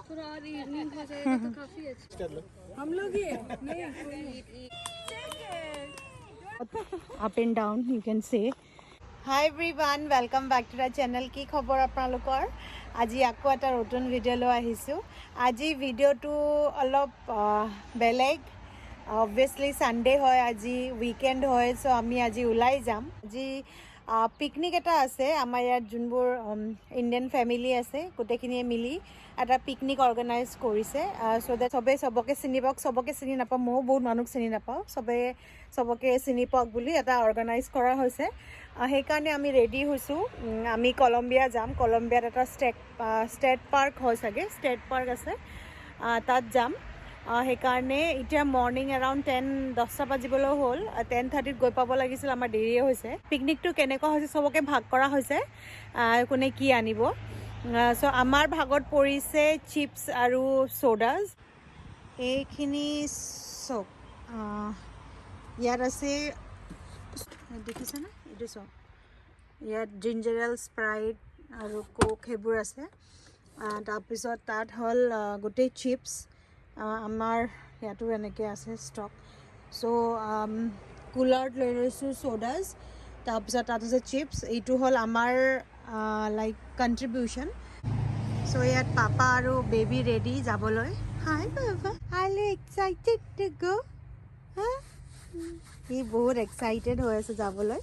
थोड़ा और इवनिंग हो जाएगा तो काफी अच्छा। हम लोग ही है नहीं up and down you can say. Hi everyone, welcome back to our channel. কি খবৰ আপোনালোকৰ? আজি আকৌ এটা নতুন ভিডিঅ' লৈ আহিছোঁ। আজি ভিডিঅ'টো অলপ বেলেগ। অবভিয়াছলি সানডে হয়, আজি উইকেণ্ড হয়, চ' আমি আজি ওলাই যাম। আজি পিকনিক এটা আছে আমাৰ ইয়াত, যোনবোৰ ইণ্ডিয়ান ফেমিলি আছে গোটেইখিনিয়ে মিলি এটা পিকনিক অৰ্গেনাইজ কৰিছে। চ' দেট চবেই চবকে চিনি পাওক, চবকে চিনি নাপাওঁ, ময়ো বহুত মানুহক চিনি নাপাওঁ, চবকে চিনি পাওক বুলি এটা অৰ্গেনাইজ কৰা হৈছে। সেইকাৰণে আমি ৰেডি হৈছোঁ। আমি কলম্বিয়া যাম। কলম্বিয়াত এটা ষ্টেট পাৰ্ক হয় চাগে, ষ্টেট পাৰ্ক আছে, তাত যাম। সেইকাৰণে এতিয়া মৰ্ণিং এৰাউণ্ড 10-10টা বাজিবলৈ হ'ল। 10:30 গৈ পাব লাগিছিল, আমাৰ দেৰিয়ে হৈছে। পিকনিকটো কেনেকুৱা হৈছে চবকে ভাগ কৰা হৈছে, কোনে কি আনিব। চ' আমাৰ ভাগত পৰিছে চিপছ আৰু ছ'ডাজ। এইখিনি চব ইয়াত আছে, দেখিছেনে? এইটো চব ইয়াত জিঞ্জাৰ এল, স্প্ৰাইট আৰু কোক সেইবোৰ আছে। তাৰপিছত তাত হ'ল গোটেই চিপছ। আমাৰ ইয়াতো এনেকৈ আছে ষ্টক। চ' কুলাৰত লৈ লৈছোঁ ছ'ডাজ। তাৰপিছত তাত আছে চিপছ। এইটো হ'ল আমাৰ লাইক কণ্ট্ৰিবিউশ্যন। চ' ইয়াত পাপা আৰু বেবী ৰেডি যাবলৈ। Hi papa, I excited to go. হা, সি বহুত এক্সাইটেড হৈ আছে যাবলৈ।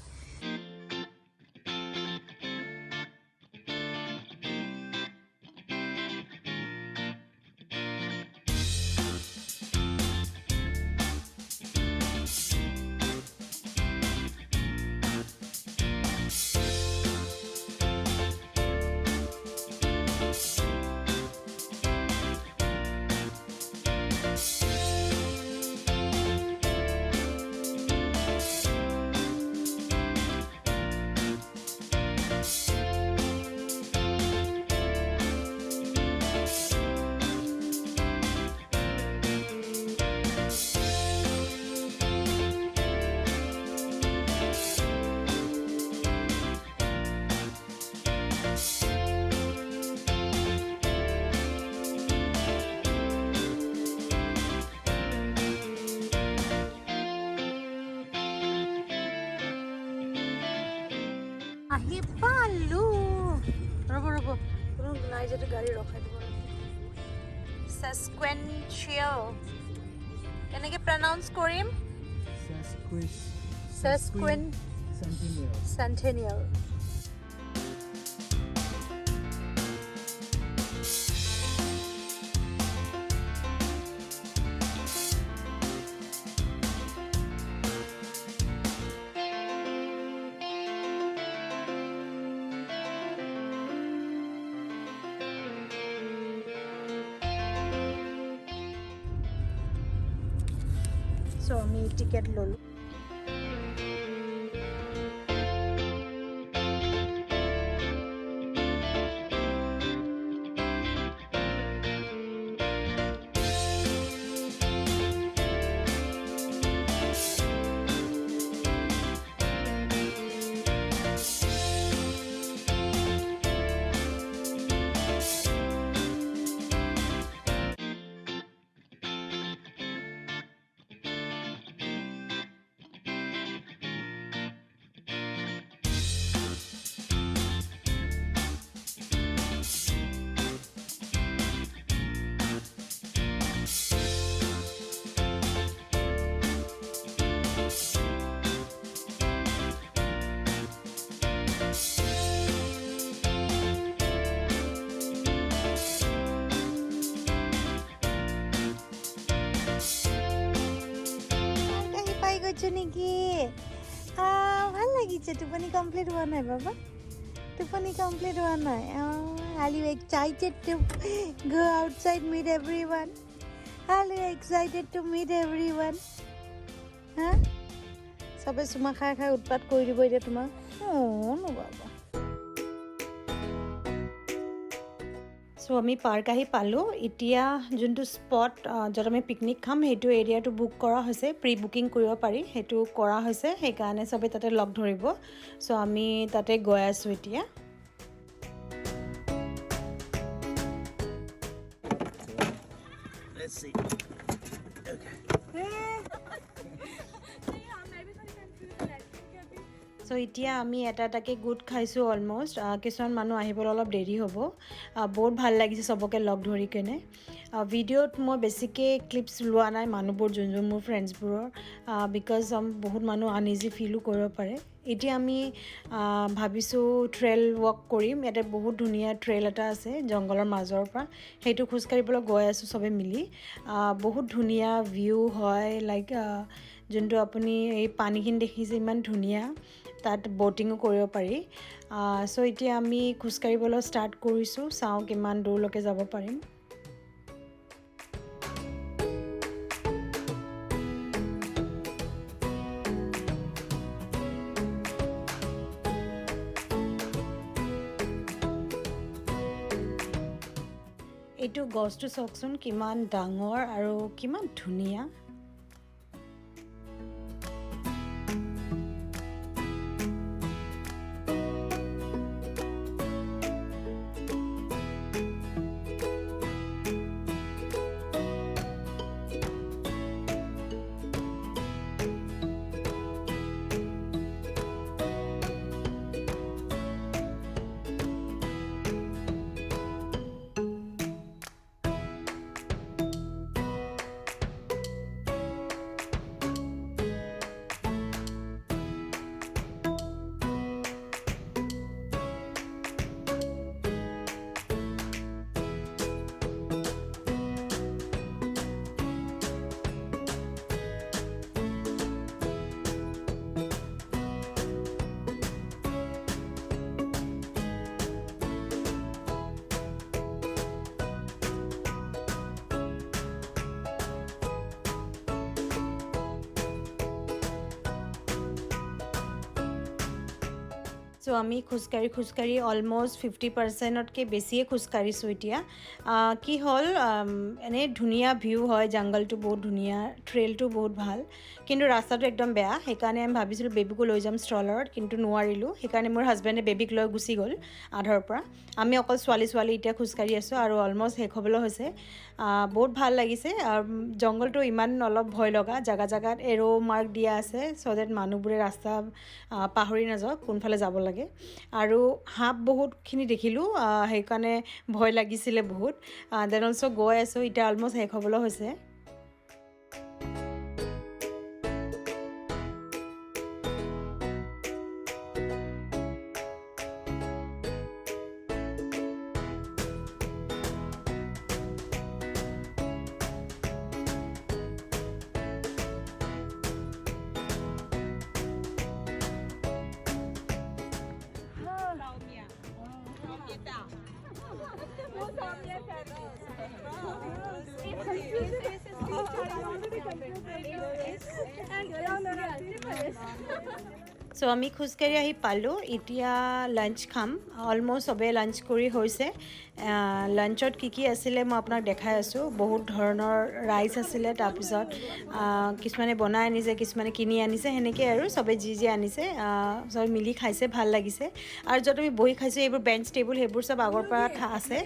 আহি পালো। ৰ'ব কোনো নাই যদি গাড়ী ৰখাই দিব লাগে। সাসকুৱেঞ্চিয়েল কেনেকৈ প্ৰনাউন্স কৰিম? চেণ্টেনিয়েল। চ' আমি টিকেট ল'লোঁ। নেকি? ভাল লাগিছে। টোপনি কমপ্লিট হোৱা নাই বাবা? টোপনি কমপ্লিট হোৱা নাই? Are you excited to go outside, meet everyone? Are you excited to meet everyone? হা, চবে চুমা খাই খাই উৎপাত কৰি দিব এতিয়া তোমাক। নো বাবা। চ' আমি পাৰ্ক আহি পালোঁ। এতিয়া যোনটো স্পট য'ত আমি পিকনিক খাম সেইটো এৰিয়াটো বুক কৰা হৈছে, প্ৰি বুকিং কৰিব পাৰি, সেইটো কৰা হৈছে। সেইকাৰণে চবেই তাতে লগ ধৰিব। চ' আমি তাতে গৈ আছোঁ এতিয়া। Let's see. Okay. সো এতিয়া আমি এটা এটাকৈ গোট খাইছোঁ অলমষ্ট কিছুমান মানুহ আহিবলৈ অলপ দেৰি হ'ব বহুত ভাল লাগিছে চবকে লগ ধৰি কেনে ভিডিঅ'ত মই বেছিকৈ ক্লিপছ লোৱা নাই মানুহবোৰ যোন মোৰ ফ্ৰেণ্ডছবোৰৰ বিকজ বহুত মানুহ আনইজি ফিলো কৰিব পাৰে এতিয়া আমি ভাবিছোঁ ট্ৰেইল ৱাক কৰিম ইয়াতে বহুত ধুনীয়া ট্ৰেইল এটা আছে জংঘলৰ মাজৰ পৰা সেইটো খোজকাঢ়িবলৈ গৈ আছোঁ চবে মিলি বহুত ধুনীয়া ভিউ হয় লাইক যোনটো আপুনি এই পানীখিনি দেখিছে ইমান ধুনীয়া তাত ব'টিঙো কৰিব পাৰি চ' এতিয়া আমি খোজকাঢ়িবলৈ ষ্টাৰ্ট কৰিছোঁ চাওঁ কিমান দূৰলৈকে যাব পাৰিম এইটো গছটো চাওকচোন কিমান ডাঙৰ আৰু কিমান ধুনীয়া চ' আমি খোজকাঢ়ি অলমষ্ট 50%তকৈ বেছিয়ে খোজকাঢ়িছোঁ এতিয়া কি হ'ল এনেই ধুনীয়া ভিউ হয় জংঘলটো বহুত ধুনীয়া ট্ৰেইলটো বহুত ভাল কিন্তু ৰাস্তাটো একদম বেয়া সেইকাৰণে আমি ভাবিছিলোঁ বেবীকো লৈ যাম ষ্ট্ৰলাৰত কিন্তু নোৱাৰিলোঁ সেইকাৰণে মোৰ হাজবেণ্ডে বেবীক লৈ গুচি গ'ল আধাৰৰ পৰা আমি অকল ছোৱালী এতিয়া খোজকাঢ়ি আছোঁ আৰু অলমষ্ট শেষ হ'বলৈ হৈছে বহুত ভাল লাগিছে জংঘলটো ইমান অলপ ভয় লগা জেগাত এৰো মাৰ্ক দিয়া আছে চ' ডেট মানুহবোৰে ৰাস্তা পাহৰি নাযাওক কোনফালে যাব লাগে আৰু সাপ বহুতখিনি দেখিলোঁ সেইকাৰণে ভয় লাগিছিলে বহুত দেন অলছ' গৈ আছোঁ এতিয়া অলমষ্ট শেষ হ'বলৈ হৈছে চ' আমি খোজকাঢ়ি আহি পালোঁ এতিয়া লাঞ্চ খাম অলমষ্ট চবেই লাঞ্চ কৰি হৈছে লাঞ্চত কি আছিলে মই আপোনাক দেখাই আছোঁ বহুত ধৰণৰ ৰাইচ আছিলে তাৰপিছত কিছুমানে বনাই আনিছে কিছুমানে কিনি আনিছে সেনেকৈ আৰু চবে যি আনিছে চবে মিলি খাইছে ভাল লাগিছে আৰু য'ত আমি বহি খাইছোঁ এইবোৰ বেঞ্চ টেবুল সেইবোৰ চব আগৰ পৰা আছে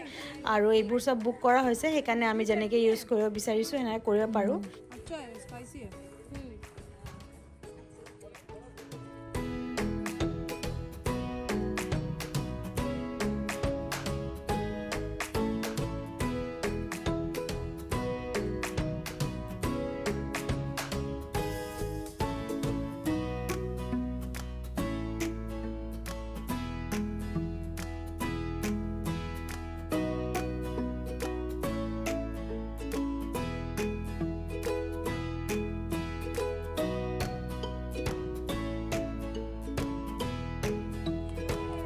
আৰু এইবোৰ চব বুক কৰা হৈছে সেইকাৰণে আমি যেনেকৈ ইউজ কৰিব বিচাৰিছোঁ সেনেকৈ কৰিব পাৰোঁ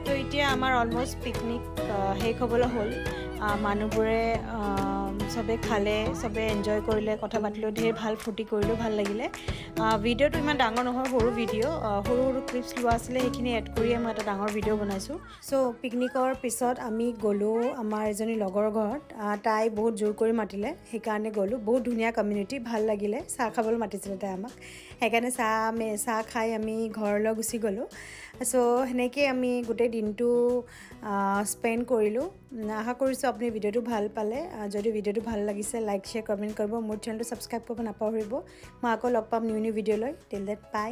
তো এতিয়া আমাৰ অলমষ্ট পিকনিক শেষ হ'বলৈ হ'ল মানুহবোৰে চবে খালে চবে এনজয় কৰিলে কথা পাতিলেও ঢেৰ ভাল ফূৰ্তি কৰিলেও ভাল লাগিলে ভিডিঅ'টো ইমান ডাঙৰ নহয় সৰু ভিডিঅ' সৰু ক্লিপছ লোৱা আছিলে সেইখিনি এড কৰিয়ে মই এটা ডাঙৰ ভিডিঅ' বনাইছোঁ চ' পিকনিকৰ পিছত আমি গ'লোঁ আমাৰ এজনী লগৰ ঘৰত তাই বহুত জোৰ কৰি মাতিলে সেইকাৰণে গ'লোঁ বহুত ধুনীয়া কমিউনিটি ভাল লাগিলে চাহ খাবলৈ মাতিছিলে তাই আমাক সেইকাৰণে চাহ খাই আমি ঘৰলৈ গুচি গ'লোঁ চ' সেনেকৈ আমি গোটেই দিনটো স্পেণ্ড কৰিলোঁ আশা কৰিছোঁ আপুনি ভিডিঅ'টো ভাল পালে যদি ভিডিঅ'টো ভাল লাগিছে লাইক শ্বেয়াৰ কমেণ্ট কৰিব মোৰ চেনেলটো ছাবস্ক্ৰাইব কৰিব নাপাহৰিব মই আকৌ লগ পাম নিউ ভিডিঅ' লৈ টিল দেট বাই